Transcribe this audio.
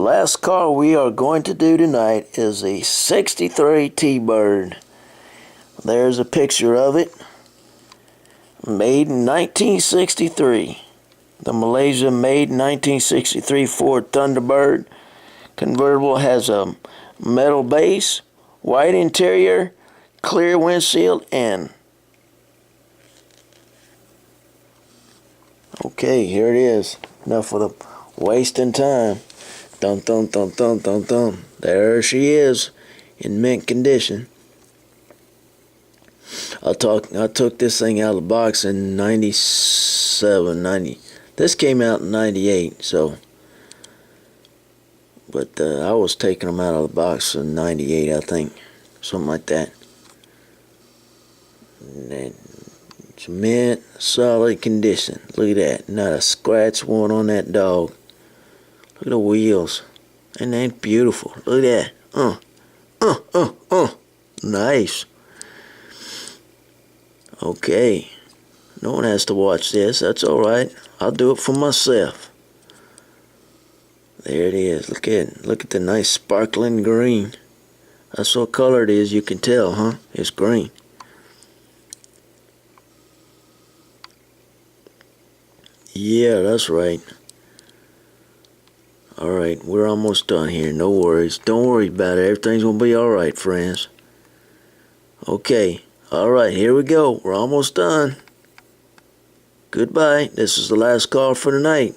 Last car we are going to do tonight is a 63 T-Bird. There's a picture of it. Made in 1963. The Malaysia made 1963 Ford Thunderbird. Convertible has a metal base, white interior, clear windshield, and okay, here it is. Enough of the wasting time. Dun dun dun dun dun dun. There she is, in mint condition. I took this thing out of the box in 97, 90. This came out in 98, so. But I was taking them out of the box in 98, I think. Something like that. And it's mint, solid condition. Look at that. Not a scratch one on that dog. Look at the wheels. Ain't that beautiful? Look at that. Nice. Okay. No one has to watch this. That's alright. I'll do it for myself. There it is. Look at it. Look at the nice sparkling green. That's what color it is. You can tell, huh? It's green. Yeah, that's right. Alright, we're almost done here. No worries. Don't worry about it. Everything's gonna be alright, friends. Okay. Alright, here we go. We're almost done. Goodbye. This is the last call for tonight.